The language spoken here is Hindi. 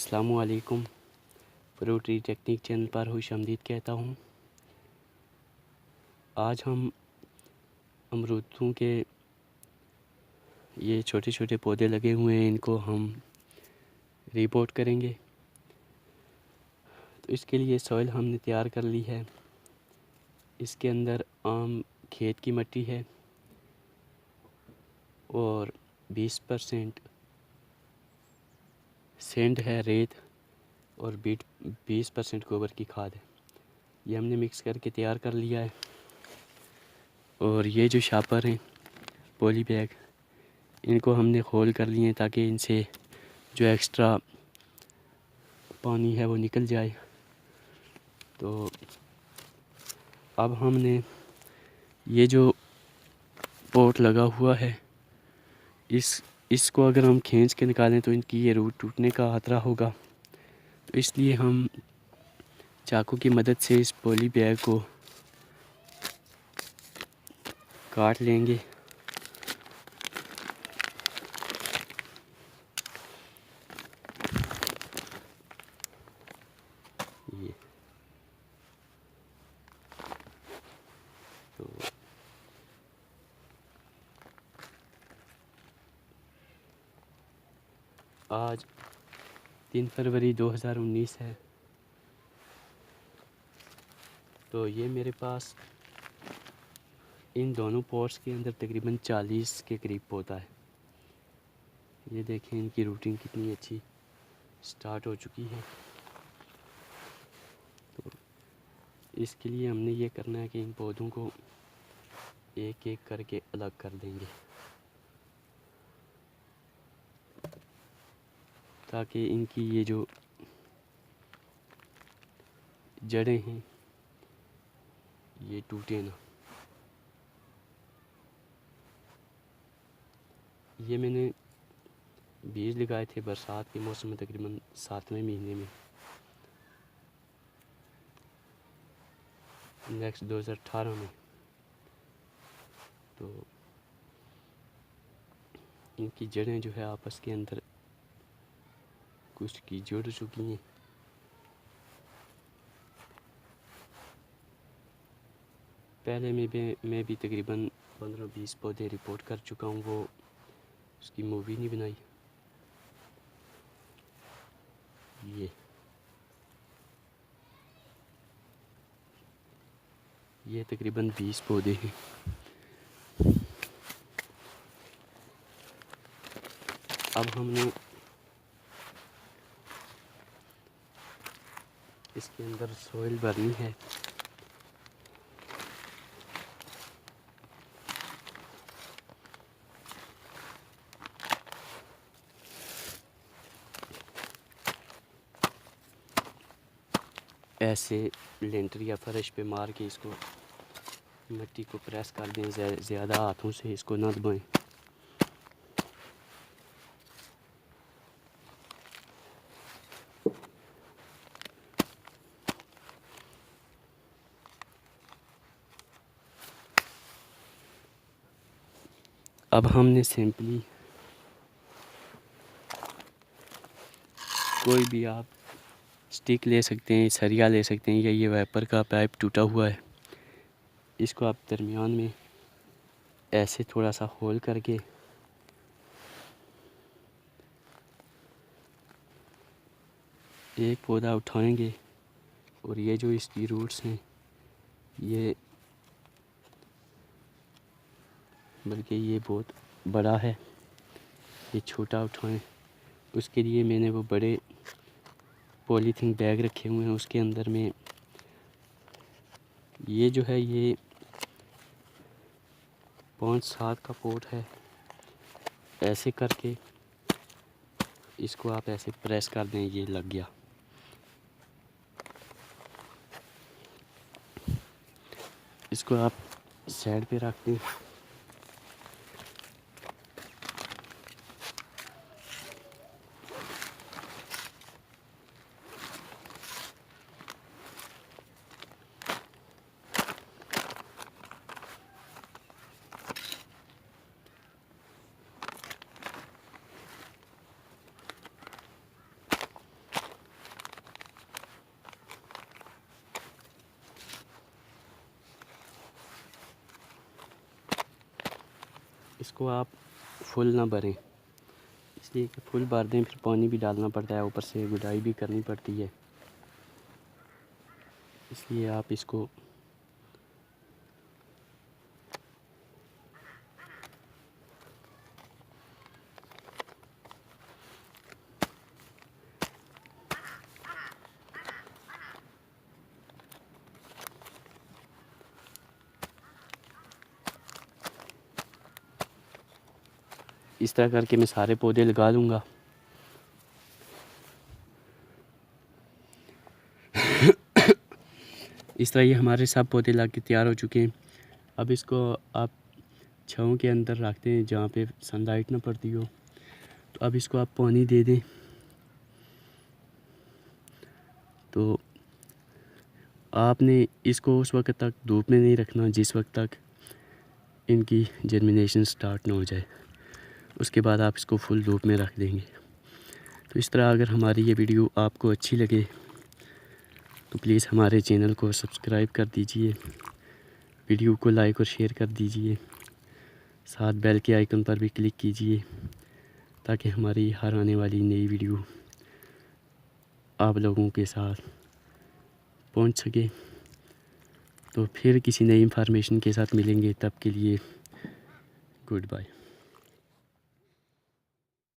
अस्सलामुअलैकुम। फ्रूट ट्री टेक्निक चैनल पर खुशामदीद कहता हूँ। आज हम अमरूदों के ये छोटे छोटे पौधे लगे हुए हैं, इनको हम रिपोर्ट करेंगे। तो इसके लिए सॉइल हमने तैयार कर ली है। इसके अंदर आम खेत की मिट्टी है और 20% सैंड है, रेत, और 20% गोबर की खाद है। ये हमने मिक्स करके तैयार कर लिया है। और ये जो शापर हैं, पॉली बैग, इनको हमने खोल कर लिए ताकि इनसे जो एक्स्ट्रा पानी है वो निकल जाए। तो अब हमने ये जो पॉट लगा हुआ है, इसको अगर हम खींच के निकालें तो इनकी ये रूट टूटने का खतरा होगा। तो इसलिए हम चाकू की मदद से इस पॉली बैग को काट लेंगे। ये तो आज 3 फरवरी 2019 है। तो ये मेरे पास इन दोनों पॉट्स के अंदर तकरीबन 40 के करीब पौधा है। ये देखें, इनकी रूटिंग कितनी अच्छी स्टार्ट हो चुकी है। तो इसके लिए हमने ये करना है कि इन पौधों को एक एक करके अलग कर देंगे ताकि इनकी ये जो जड़ें हैं ये टूटे ना। ये मैंने बीज लगाए थे बरसात के मौसम में, तकरीबन 7वें महीने में, नेक्स्ट 2018 में। तो इनकी जड़ें जो है आपस के अंदर कुछ की जुड़ चुकी हैं। पहले मैं भी तकरीबन 15-20 पौधे रिपोर्ट कर चुका हूँ, वो उसकी मूवी नहीं बनाई। ये तकरीबन 20 पौधे हैं। अब हमने इसके अंदर सॉइल भरनी है। ऐसे लेंटर या फर्श पे मार के इसको मिट्टी को प्रेस कर दें, ज़्यादा हाथों से इसको ना दबाएं। अब हमने सिंपली कोई भी आप स्टिक ले सकते हैं, सरिया ले सकते हैं, या ये वाइपर का पाइप टूटा हुआ है, इसको आप दरमियान में ऐसे थोड़ा सा होल करके एक पौधा उठाएंगे। और ये जो इसकी रूट्स हैं, ये बल्कि ये बहुत बड़ा है, ये छोटा उठाएं। उसके लिए मैंने वो बड़े पॉलीथीन बैग रखे हुए हैं, उसके अंदर में ये जो है ये 5-7 का पोट है। ऐसे करके इसको आप ऐसे प्रेस कर दें, ये लग गया। इसको आप साइड पे रख दें। इसको आप फुल ना भरें, इसलिए कि फुल भर दें फिर पानी भी डालना पड़ता है, ऊपर से गुडाई भी करनी पड़ती है। इसलिए आप इसको इस तरह करके मैं सारे पौधे लगा दूंगा। इस तरह ये हमारे सब पौधे लग के तैयार हो चुके हैं। अब इसको आप छाँव के अंदर रखते हैं जहाँ पे सनलाइट ना पड़ती हो। तो अब इसको आप पानी दे दें। तो आपने इसको उस वक्त तक धूप में नहीं रखना जिस वक्त तक इनकी जर्मिनेशन स्टार्ट ना हो जाए, उसके बाद आप इसको फुल धूप में रख देंगे। तो इस तरह अगर हमारी ये वीडियो आपको अच्छी लगे तो प्लीज़ हमारे चैनल को सब्सक्राइब कर दीजिए, वीडियो को लाइक और शेयर कर दीजिए, साथ बेल के आइकन पर भी क्लिक कीजिए ताकि हमारी हर आने वाली नई वीडियो आप लोगों के साथ पहुंच सके। तो फिर किसी नई इन्फॉर्मेशन के साथ मिलेंगे, तब के लिए गुड बाय।